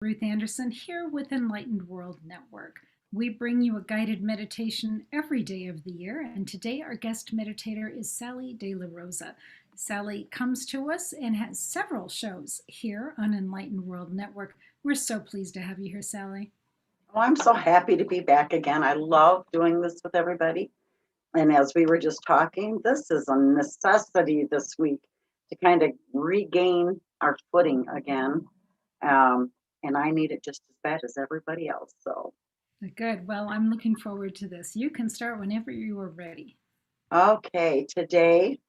Ruth Anderson here with Enlightened World Network. We bring you a guided meditation every day of the year, and today our guest meditator is Sally De La Rosa. Sally comes to us and has several shows here on Enlightened World Network. We're so pleased to have you here, Sally. Oh, I'm so happy to be back again. I love doing this with everybody. And as we were just talking, this is a necessity this week to kind of regain our footing again. And I need it just as bad as everybody else. So, Good. Well, I'm looking forward to this. You can start whenever you are ready. okay, today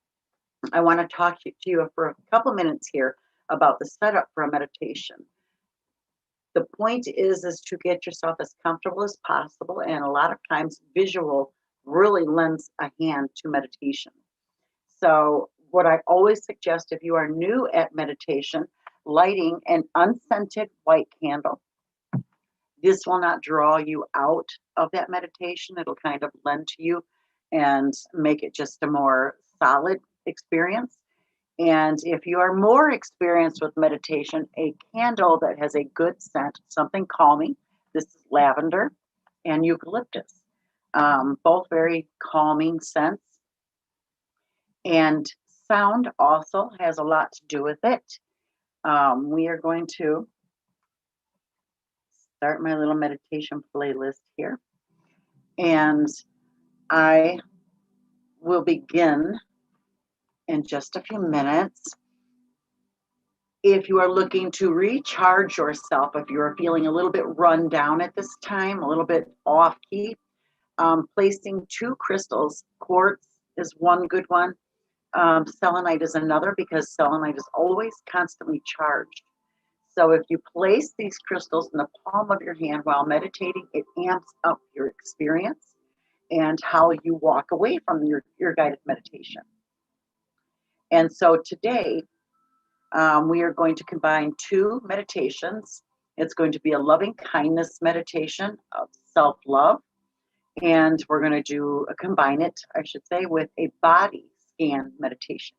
I want to talk to you for a couple minutes here about the setup for a meditation. The point is to get yourself as comfortable as possible, and a lot of times visual really lends a hand to meditation. So what I always suggest, if you are new at meditation, lighting an unscented white candle. This will not draw you out of that meditation. It'll kind of lend to you and make it just a more solid experience. And if you are more experienced with meditation, a candle that has a good scent, something calming. This is lavender and eucalyptus, both very calming scents. And sound also has a lot to do with it. We are going to start my little meditation playlist here. And I will begin in just a few minutes. If you are looking to recharge yourself, if you're feeling a little bit run down at this time, a little bit off key, placing two crystals. Quartz is one good one. Selenite is another, because selenite is always constantly charged. So if you place these crystals in the palm of your hand while meditating, it amps up your experience and how you walk away from your guided meditation. And so today, we are going to combine two meditations. It's going to be a loving kindness meditation of self-love, and we're going to combine it, I should say, with a body scan meditation.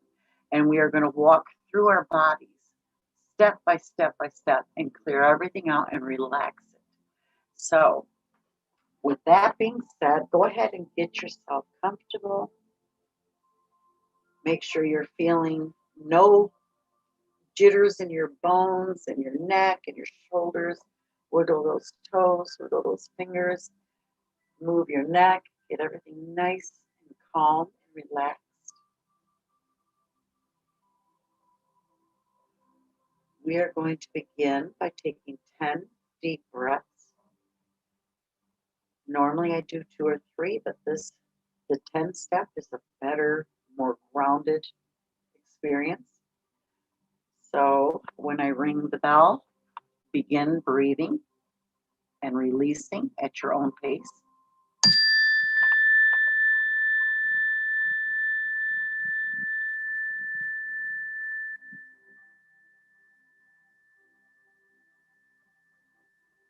And we are going to walk through our bodies step by step by step and clear everything out and relax it. So with that being said, go ahead and get yourself comfortable. Make sure you're feeling no jitters in your bones and your neck and your shoulders. Wiggle those toes, wiggle those fingers, move your neck, get everything nice and calm and relaxed. We are going to begin by taking 10 deep breaths. Normally I do 2 or 3, but the 10 step is a better, more grounded experience. So when I ring the bell, begin breathing and releasing at your own pace.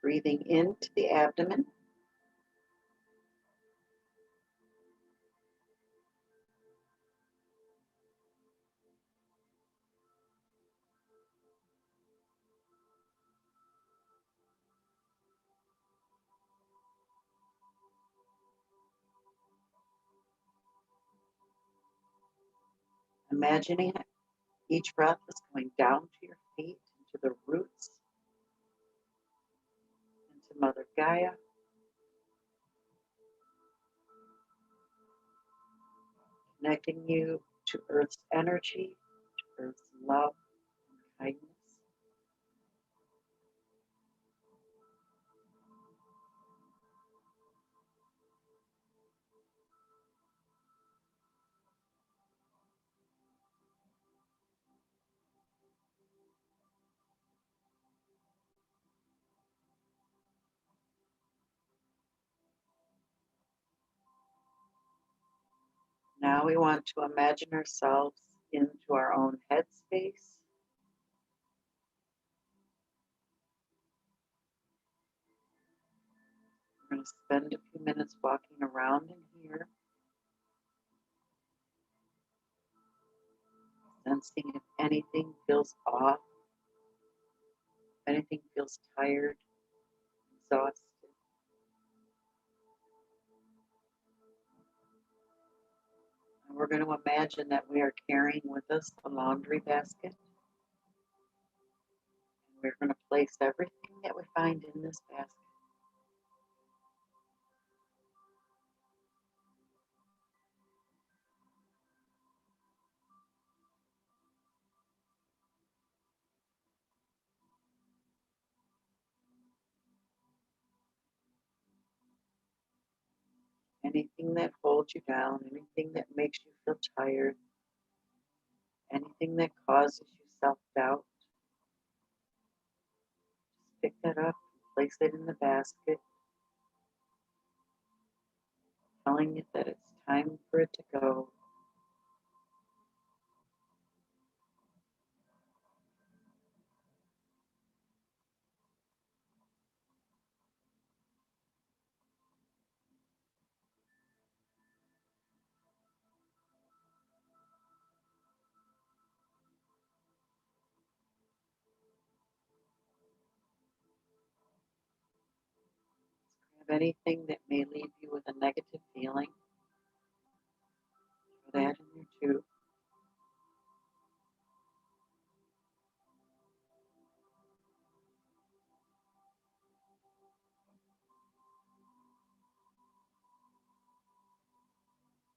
Breathing into the abdomen. Imagining each breath is going down to your feet, into the roots, into Mother Gaia. Connecting you to Earth's energy, to Earth's love and kindness. Now we want to imagine ourselves into our own headspace. We're going to spend a few minutes walking around in here, sensing if anything feels off, anything feels tired, exhausted, and we're going to imagine that we are carrying with us a laundry basket. And we're going to place everything that we find in this basket. Anything that holds you down, anything that makes you feel tired, anything that causes you self-doubt, just pick that up and place it in the basket, telling it that it's time for it to go. Grab anything that may leave you with a negative feeling, throw that in your tube.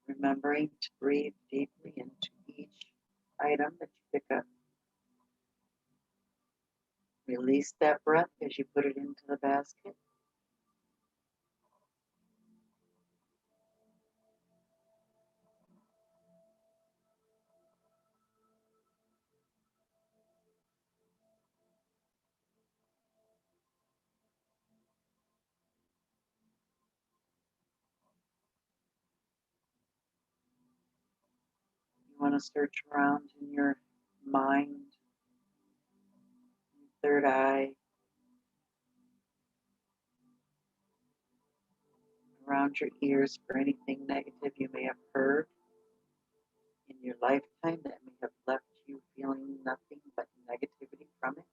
Remembering to breathe deeply into each item that you pick up. Release that breath as you put it into the basket. You want to search around in your mind, your third eye, around your ears for anything negative you may have heard in your lifetime that may have left you feeling nothing but negativity from it.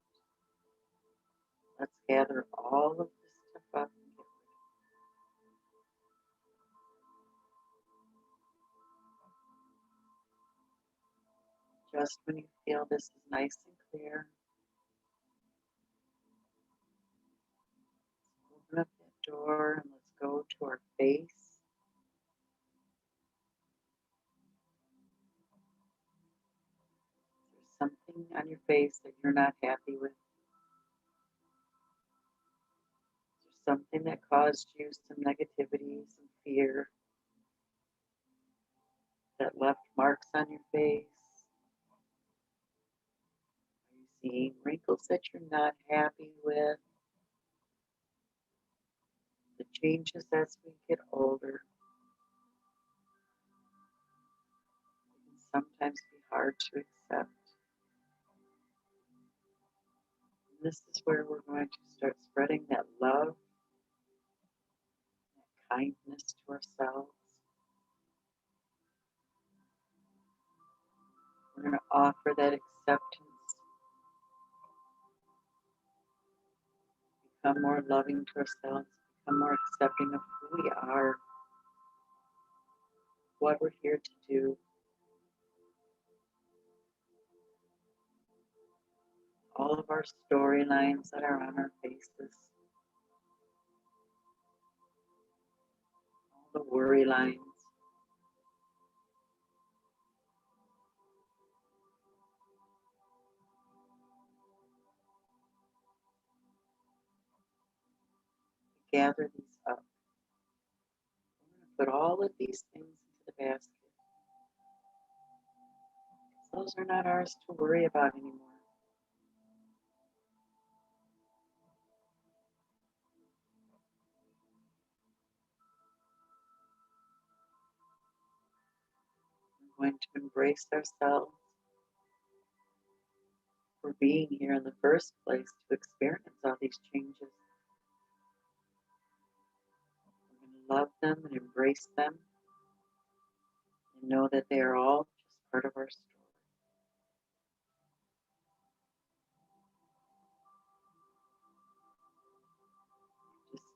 Let's gather all of this stuff up and get rid of it. Just when you feel this is nice and clear, open up that door and let's go to our face. There's something on your face that you're not happy with. There's something that caused you some negativity, some fear, that left marks on your face. Are you seeing wrinkles that you're not happy with? The changes as we get older can sometimes be hard to accept. And this is where we're going to start spreading that love, that kindness to ourselves. We're going to offer that acceptance, become more loving to ourselves, become more accepting of who we are, what we're here to do. All of our storylines that are on our faces, all the worry lines. Gather these up. We're going to put all of these things into the basket. Those are not ours to worry about anymore. We're going to embrace ourselves for being here in the first place to experience all these changes. We're going to love them and embrace them and know that they are all just part of our story.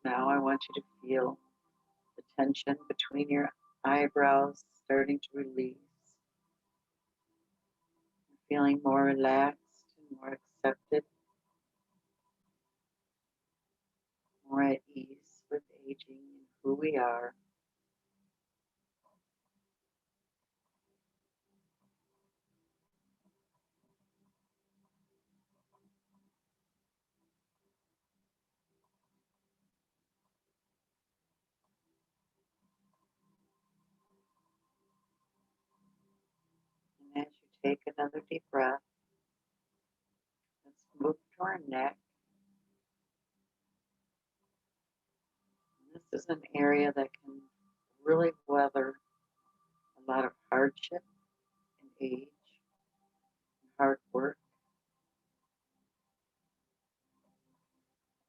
Now I want you to feel the tension between your eyebrows starting to release. Feeling more relaxed and more accepted, more at ease with aging and who we are. And as you take another deep breath, let's move to our neck. And this is an area that can really weather a lot of hardship and age and hard work.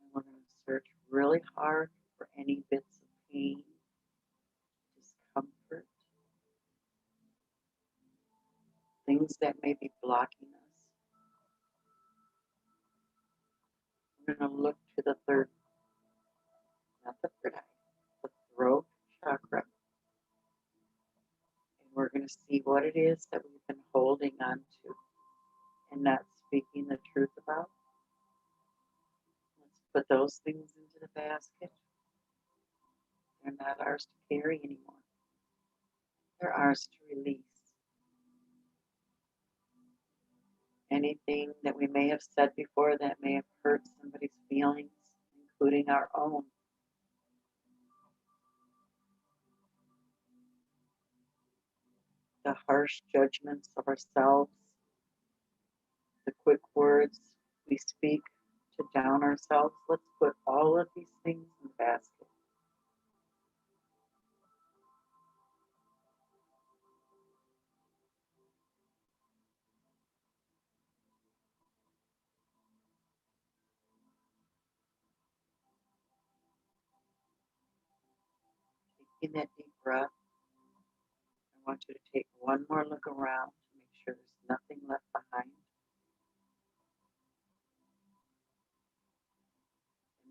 And we're going to search really hard for any bits of pain, discomfort, things that may be blocking us. We're going to look to the third, not the third eye, the throat chakra. And we're going to see what it is that we've been holding on to and not speaking the truth about. Let's put those things into the basket. They're not ours to carry anymore. They're ours to release. Anything that we may have said before that may have hurt somebody's feelings, including our own. The harsh judgments of ourselves, the quick words we speak to down ourselves. Let's put all of these things in the basket. Taking that deep breath, I want you to take one more look around to make sure there's nothing left behind.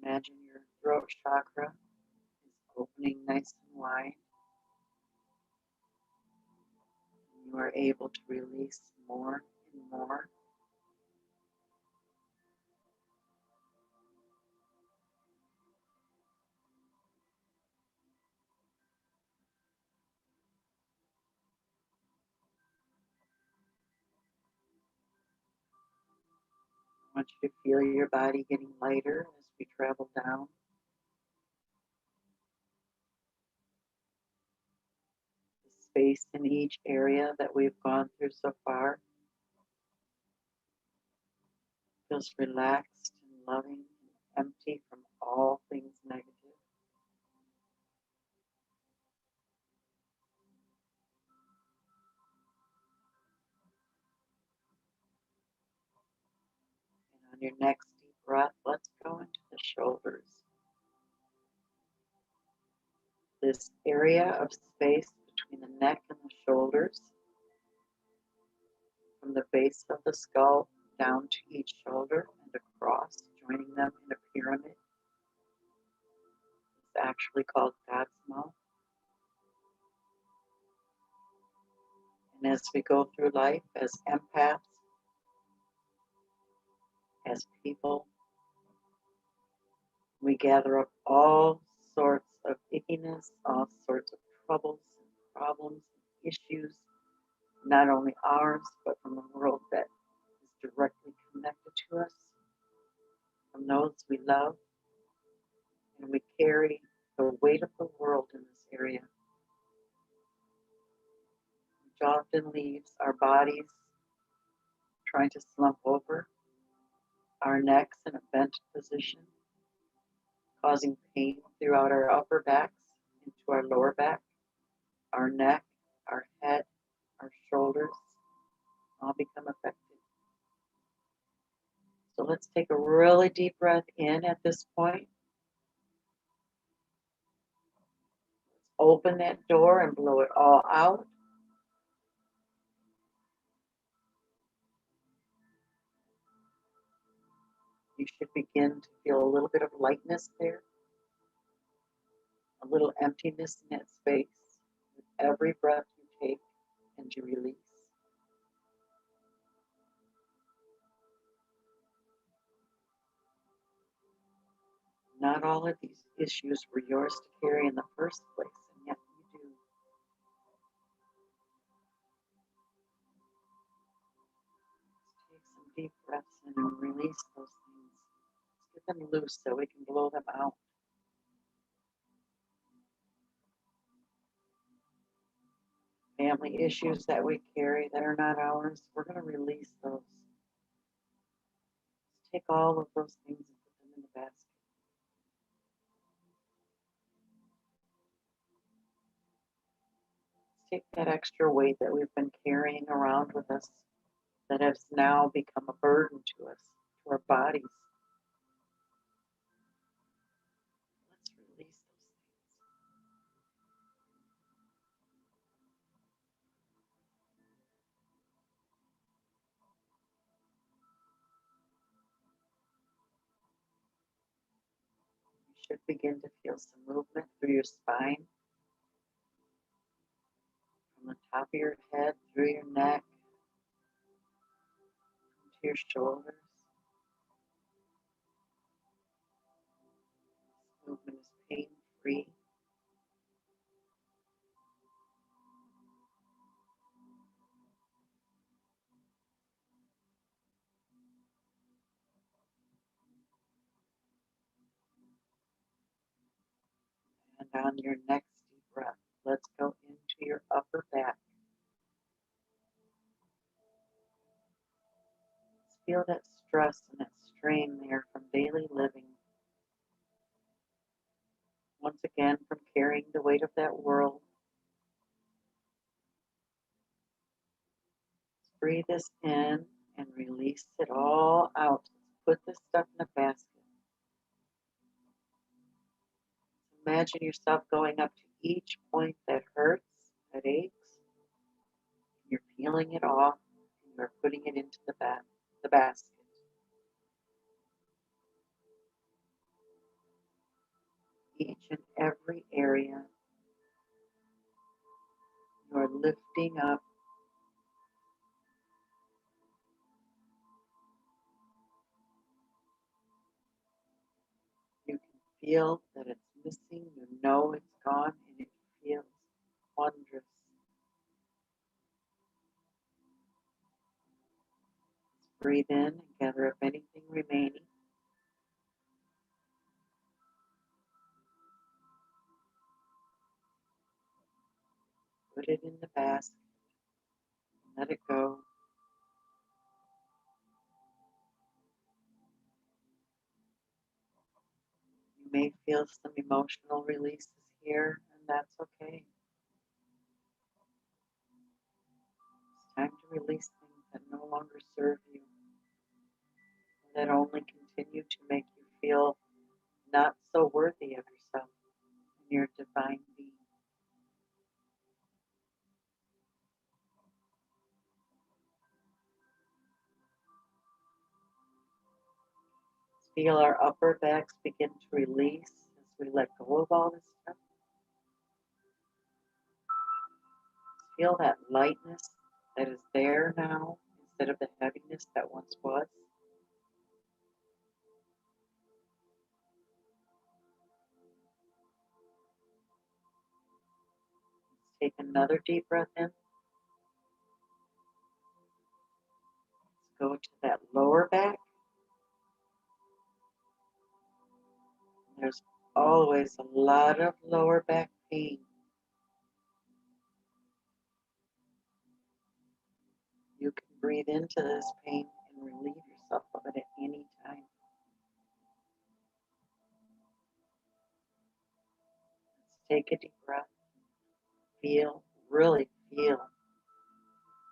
Imagine your throat chakra is opening nice and wide. You are able to release more and more. I want you to feel your body getting lighter as we travel down. The space in each area that we've gone through so far feels relaxed and loving and empty from all things negative. And on your next deep breath, let's go into the shoulders. This area of space between the neck and the shoulders, from the base of the skull down to each shoulder and across, joining them in a pyramid. It's actually called God's mouth. And as we go through life as empaths, as people, we gather up all sorts of ickiness, all sorts of troubles and problems and issues, not only ours, but from the world that is directly connected to us, from those we love, and we carry the weight of the world in this area, which often leaves our bodies trying to slump over, our necks in a bent position, causing pain throughout our upper backs into our lower back, our neck, our head, our shoulders, all become affected. So let's take a really deep breath in at this point. Let's open that door and blow it all out. You should begin to feel a little bit of lightness there. a little emptiness in that space with every breath you take and you release. Not all of these issues were yours to carry in the first place, and yet you do. Let's take some deep breaths in and release those things. Let's get them loose so we can blow them out. Family issues that we carry that are not ours, we're going to release those. Let's take all of those things and put them in the basket. Let's take that extra weight that we've been carrying around with us that has now become a burden to us, to our bodies. Let's release those things. You should begin to feel some movement through your spine, from the top of your head, through your neck, to your shoulders. This movement is pain-free. And on your next deep breath, let's go into your upper back. Let's feel that stress and that strain there from daily living. Once again, from carrying the weight of that world. Let's breathe this in and release it all out. Let's put this stuff in a basket. Imagine yourself going up to each point that hurts, that aches. You're peeling it off and you're putting it into the basket. Each and every area you're lifting up. You can feel that it's missing. You know it's gone and it feels wondrous. Let's breathe in and gather up anything remaining. Put it in the basket and let it go. You may feel some emotional releases here, and that's okay. It's time to release things that no longer serve you, that only continue to make you feel not so worthy of yourself and your divine being. Feel our upper backs begin to release as we let go of all this stuff. Feel that lightness that is there now instead of the heaviness that once was. Let's take another deep breath in. Let's go to that lower back. There's always a lot of lower back pain. You can breathe into this pain and relieve yourself of it at any time. Let's take a deep breath. Feel, really feel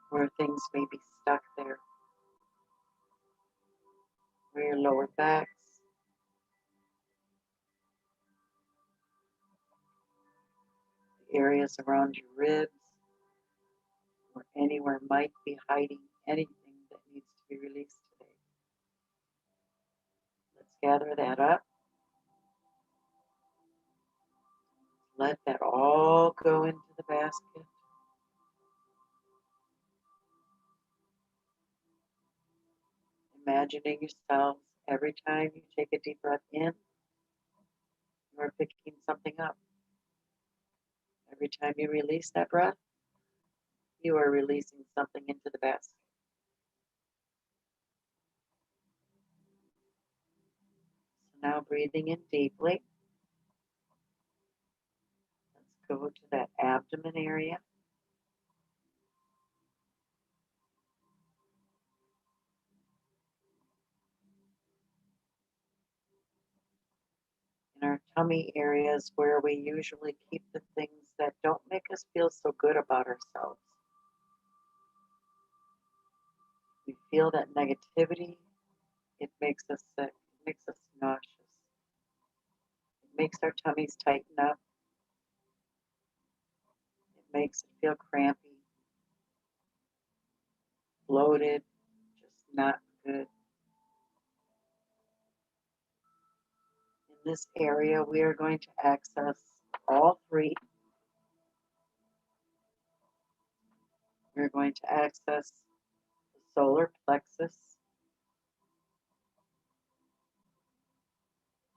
where things may be stuck there. Where your lower backs, the areas around your ribs, or anywhere might be hiding anything that needs to be released today. Let's gather that up. let that all go into the basket. Imagining yourselves every time you take a deep breath in, you are picking something up. Every time you release that breath, you are releasing something into the basket. So now breathing in deeply. Let's go to that abdomen area. In our tummy areas where we usually keep the things that don't make us feel so good about ourselves. We feel that negativity, it makes us sick, it makes us nauseous, it makes our tummies tighten up, it makes it feel crampy, bloated, just not good. In this area, we are going to access all three. We're going to access the solar plexus,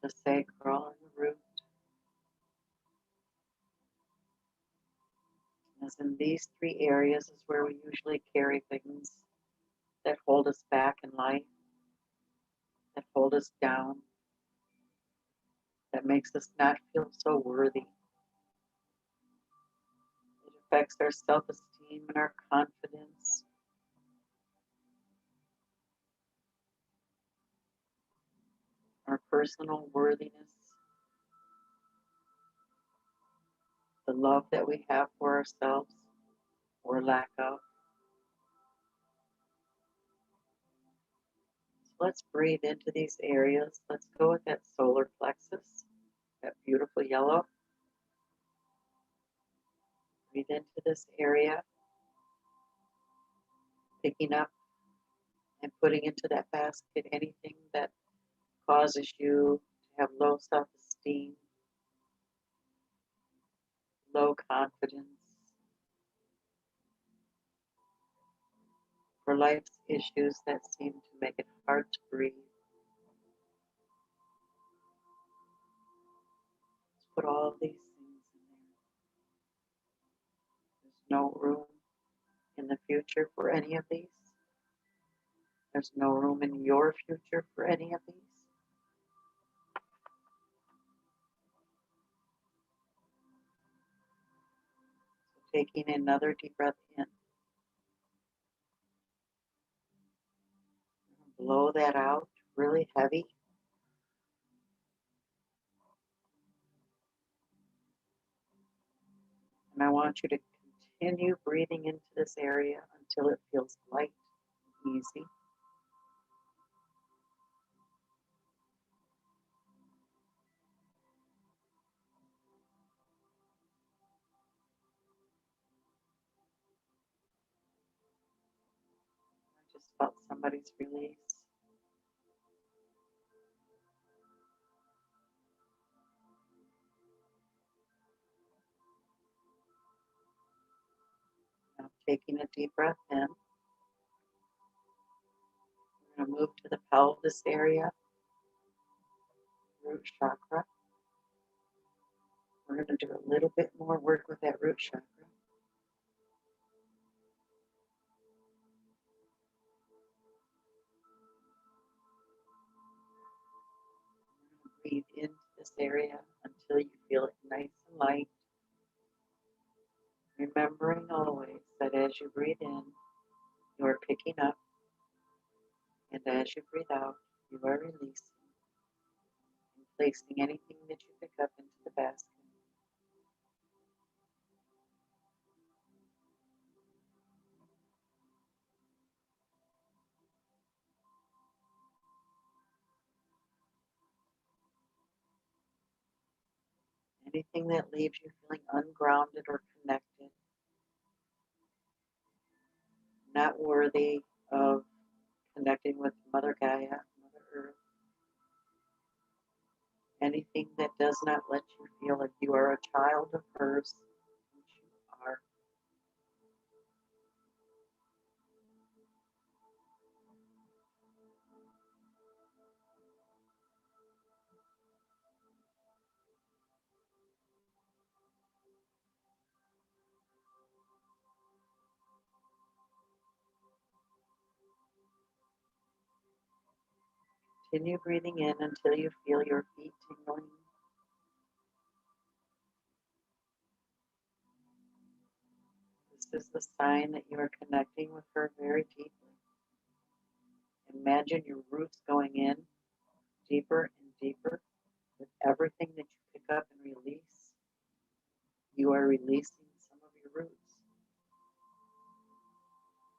the sacral, and the root. As in these three areas is where we usually carry things that hold us back in life, that hold us down, that makes us not feel so worthy. It affects our self-esteem and our confidence. Our personal worthiness, the love that we have for ourselves or lack of. So let's breathe into these areas. Let's go with that solar plexus, that beautiful yellow. Breathe into this area, picking up and putting into that basket anything that causes you to have low self-esteem, low confidence, for life's issues that seem to make it hard to breathe. Let's put all of these things in there. There's no room in the future for any of these. There's no room in your future for any of these. So taking another deep breath in. Blow that out really heavy. And I want you to continue breathing into this area until it feels light and easy. I just felt somebody's release. Now taking a deep breath in. We're going to move to the pelvis area, root chakra. We're going to do a little bit more work with that root chakra. Breathe into this area until you feel it nice and light. Remembering always that as you breathe in, you are picking up, and as you breathe out, you are releasing and placing anything that you pick up into the basket. Anything that leaves you feeling ungrounded or connected, not worthy of connecting with Mother Gaia, Mother Earth, anything that does not let you feel like you are a child of hers, which you are. Continue breathing in until you feel your feet tingling. This is the sign that you are connecting with her very deeply. Imagine your roots going in deeper and deeper with everything that you pick up and release. You are releasing some of your roots.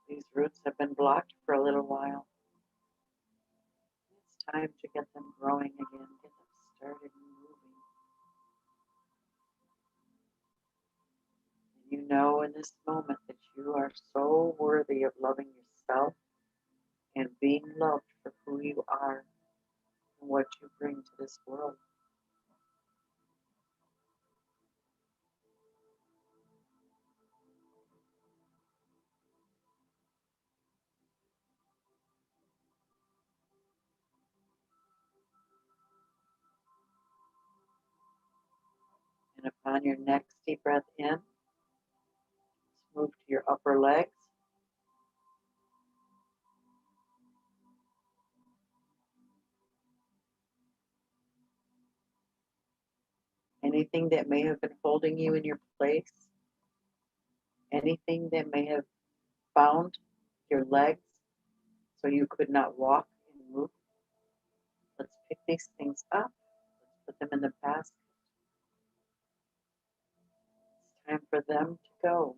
These roots have been blocked for a little while. It's time to get them growing again, get them started moving. And you know in this moment that you are so worthy of loving yourself and being loved for who you are and what you bring to this world. And upon your next deep breath in, let's move to your upper legs. Anything that may have been holding you in your place, anything that may have bound your legs so you could not walk and move, let's pick these things up. Let's put them in the basket. It's time for them to go.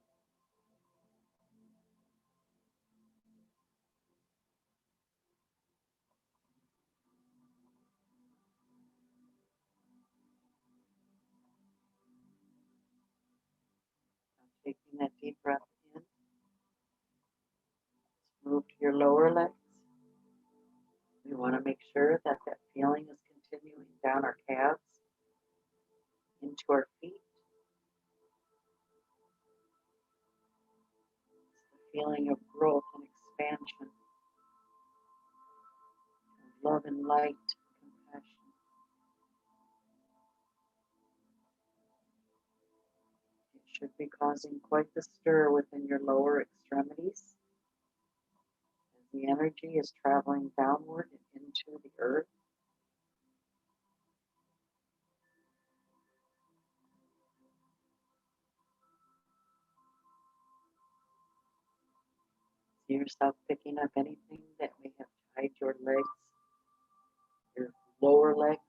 Taking that deep breath in, let's move to your lower legs. We want to make sure that that feeling is continuing down our calves, into our feet. It's the feeling of growth and expansion, of love and light and compassion. It should be causing quite the stir within your lower extremities as the energy is traveling downward and into the earth. See yourself picking up anything that may have tied your legs, your lower legs,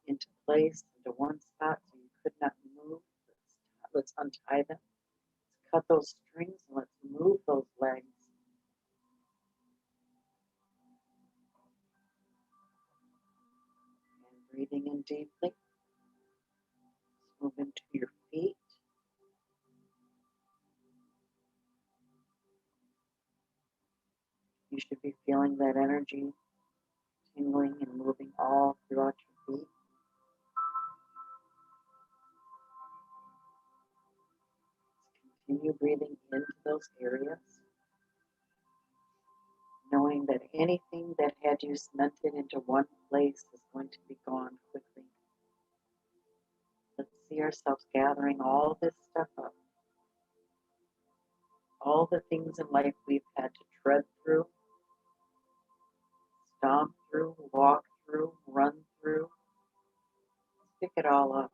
into place, into one spot so you could not move. Let's untie them. Let's cut those strings and let's move those legs. And breathing in deeply. Let's move into your feet. You should be feeling that energy tingling and moving all throughout your feet. Continue breathing into those areas, knowing that anything that had you cemented into one place is going to be gone quickly. Let's see ourselves gathering all this stuff up. All the things in life we've had to tread through, stomp through, walk through, run through. Let's pick it all up.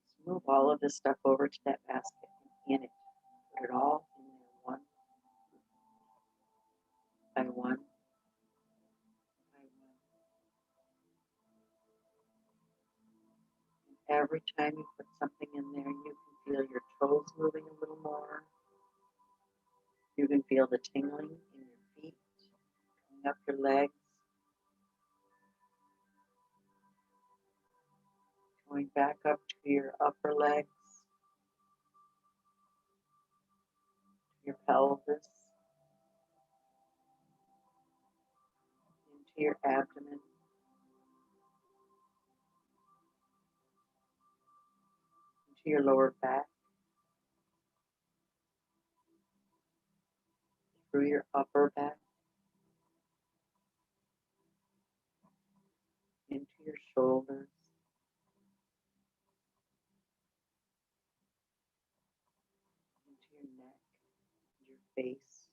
Let's move all of this stuff over to that basket and in it. Put it all in there one by one by one. And every time you put something in there, you can feel your toes moving a little more. You can feel the tingling in your feet, coming up your legs, going back up to your upper legs. your pelvis, into your abdomen, into your lower back, through your upper back, into your shoulders, into your neck, your face,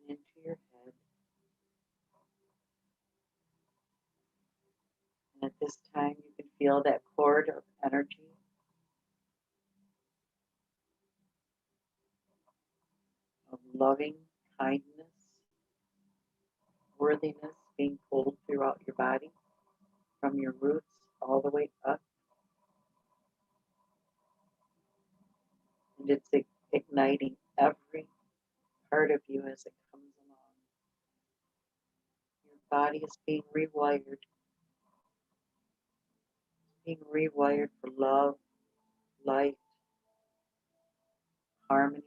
and into your head. And at this time, you can feel that cord of energy of loving kindness, worthiness being pulled throughout your body, from your roots all the way up. And it's igniting every part of you as it comes along. Your body is being rewired for love, light, harmony,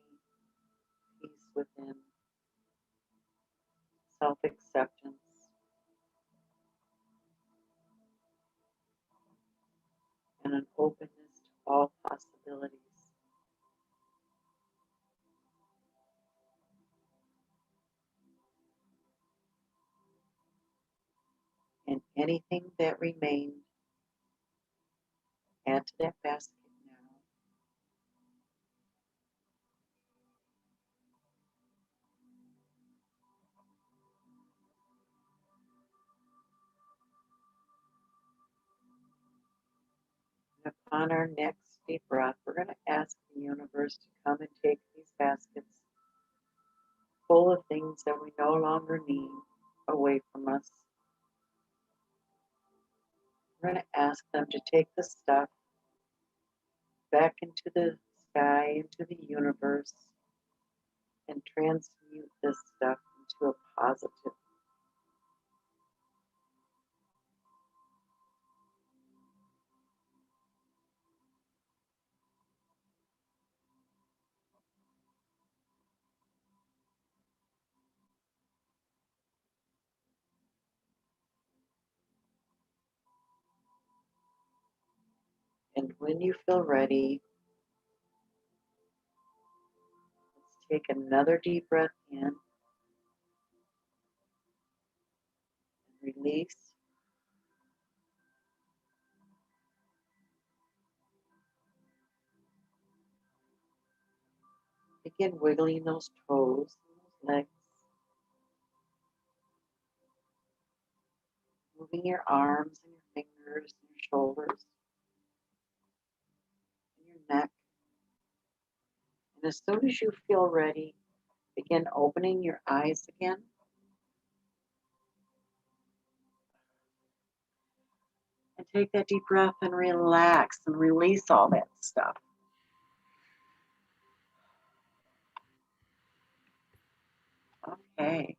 peace within, self-acceptance, and an openness to all possibilities. And anything that remained, add to that basket now. And upon our next deep breath, we're going to ask the universe to come and take these baskets full of things that we no longer need away from us. We're going to ask them to take the stuff back into the sky, into the universe, and transmute this stuff into a positive. And when you feel ready, let's take another deep breath in and release. Begin wiggling those toes, those legs, moving your arms and your fingers and your shoulders and your neck. And as soon as you feel ready, begin opening your eyes again. And take that deep breath and relax and release all that stuff. Okay.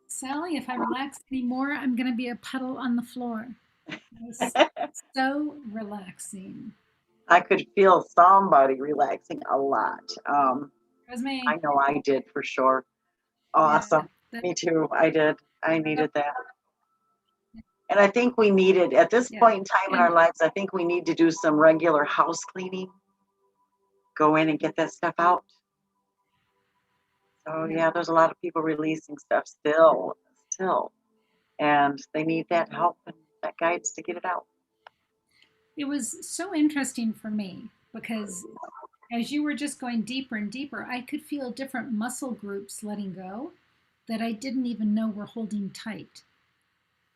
Sally, if I relax anymore, I'm going to be a puddle on the floor. It was so relaxing. I could feel somebody relaxing a lot. It was me. I know I did for sure. Yeah, Awesome. Me too. I did. I needed that. And I think we needed, at this yeah. point in time in our lives, I think we need to do some regular house cleaning. Go in and get that stuff out. So yeah, there's a lot of people releasing stuff still. And they need that help and that guidance to get it out. It was so interesting for me because as you were just going deeper and deeper, I could feel different muscle groups letting go that I didn't even know were holding tight.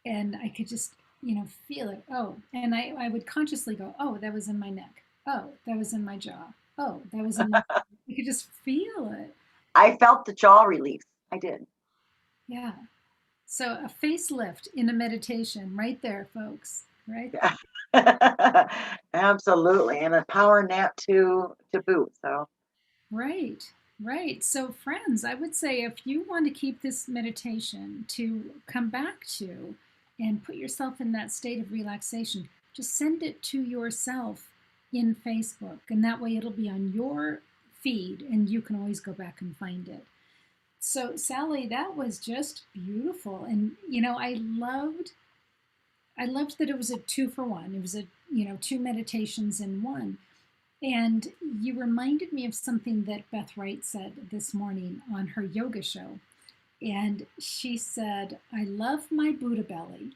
And I could just, feel it. Oh, and I would consciously go, oh, that was in my neck. Oh, that was in my jaw. Oh, that was in my, you could just feel it. I felt the jaw release. I did. Yeah. So a facelift in a meditation right there, folks. Right? Yeah. Absolutely. And a power nap to boot. So Right, right. So, friends, I would say if you want to keep this meditation to come back to and put yourself in that state of relaxation, just send it to yourself in Facebook, and that way it'll be on your feed and you can always go back and find it. So, Sally, that was just beautiful. And, I loved that it was a 2 for 1. It was two meditations in one. And you reminded me of something that Beth Wright said this morning on her yoga show. And she said, I love my Buddha belly.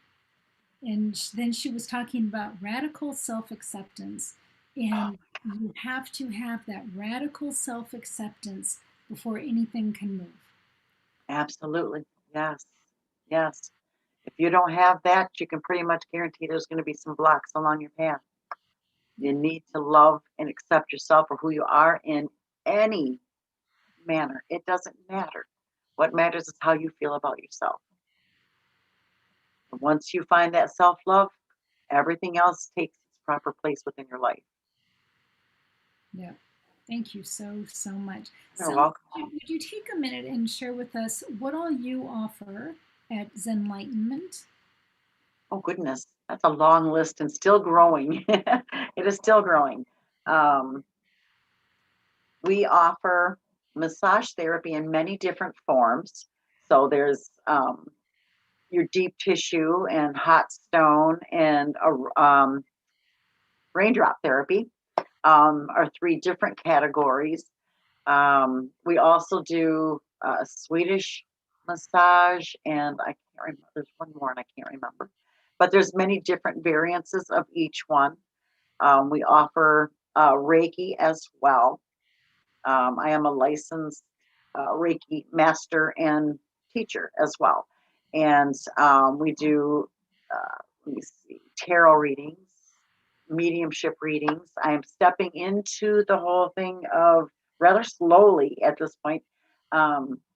And then she was talking about radical self acceptance. And you have to have that radical self acceptance before anything can move. Absolutely. Yes. Yes. If you don't have that, you can pretty much guarantee there's going to be some blocks along your path. You need to love and accept yourself for who you are in any manner. It doesn't matter. What matters is how you feel about yourself. And once you find that self love, everything else takes its proper place within your life. Yeah. Thank you so much. You're So, welcome. would you take a minute and share with us what all you offer at Zenlightenment? Oh, goodness. That's a long list and still growing. It is still growing. Um, we offer massage therapy in many different forms. So there's your deep tissue and hot stone and raindrop therapy are three different categories. We also do Swedish massage, and I can't remember. There's one more, and I can't remember. But there's many different variances of each one. We offer Reiki as well. I am a licensed Reiki master and teacher as well. And we do, let me see, tarot readings, mediumship readings. I am stepping into the whole thing of rather slowly at this point,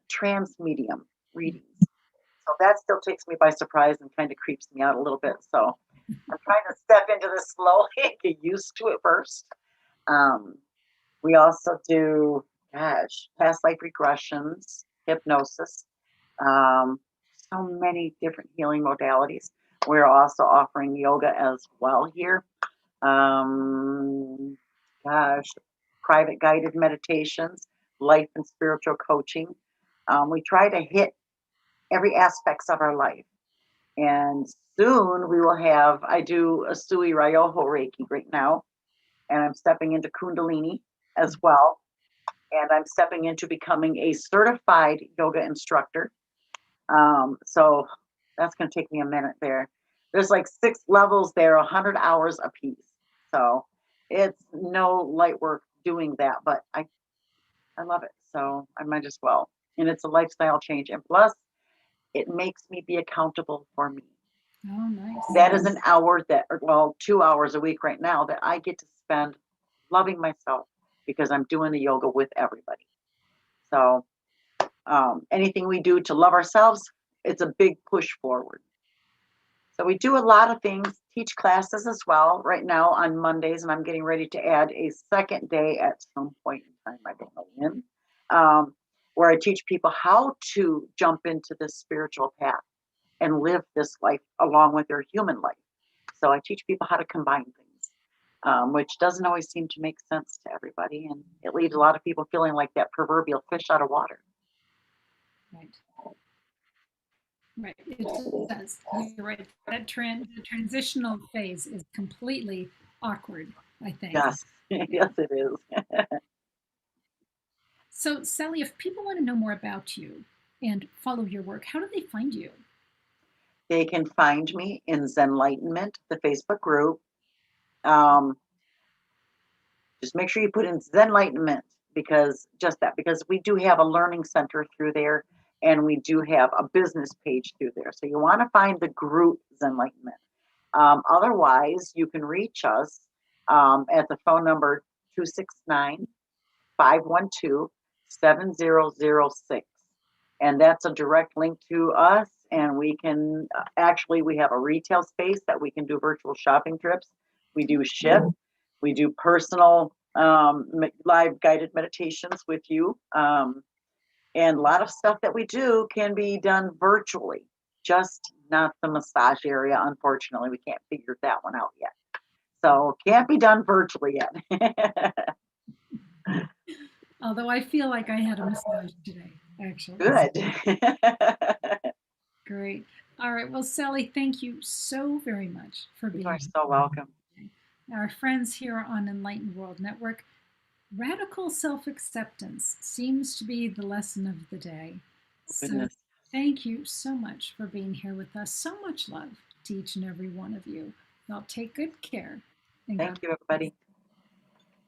trans medium readings. So that still takes me by surprise and kind of creeps me out a little bit. So I'm trying to step into this slowly and get used to it first. We also do, past life regressions, hypnosis, so many different healing modalities. We're also offering yoga as well here. Um, gosh, private guided meditations, life and spiritual coaching. We try to hit every aspects of our life. And soon we will have, I do a Sui Ryoho Reiki right now, and I'm stepping into Kundalini as well. And I'm stepping into becoming a certified yoga instructor. So that's going to take me a minute there. There's like 6 levels there, 100 hours a piece. So it's no light work doing that, but I love it. So I might as well. And it's a lifestyle change. And plus, it makes me be accountable for me. Oh, nice. That is an hour that, well, 2 hours a week right now that I get to spend loving myself because I'm doing the yoga with everybody. So anything we do to love ourselves, it's a big push forward. So we do a lot of things, teach classes as well right now on Mondays, and I'm getting ready to add a second day at some point in time, I don't know when, where I teach people how to jump into this spiritual path and live this life along with their human life. So I teach people how to combine things, which doesn't always seem to make sense to everybody. And it leaves a lot of people feeling like that proverbial fish out of water. Right. Right. It does. You're right. The transitional phase is completely awkward, I think. Yes, yes, it is. So, Sally, if people want to know more about you and follow your work, how do they find you? They can find me in Zenlightenment, the Facebook group. Um, just make sure you put in Zenlightenment because we do have a learning center through there and we do have a business page through there. So you want to find the group Zenlightenment. Otherwise, you can reach us at the phone number 269 512 7006. And that's a direct link to us. And we can actually, we have a retail space that we can do virtual shopping trips. We do ship. We do personal live guided meditations with you. And a lot of stuff that we do can be done virtually, just not the massage area. Unfortunately, we can't figure that one out yet. So can't be done virtually yet. Although I feel like I had a massage today, actually. Good. Great. All right. Well, Sally, thank you so very much for You are being so welcome. here. Our friends here on Enlightened World Network, radical self acceptance seems to be the lesson of the day. Oh, So goodness. thank you so much for being here with us. So much love to each and every one of you. Y'all take good care. And Thank God you, everybody.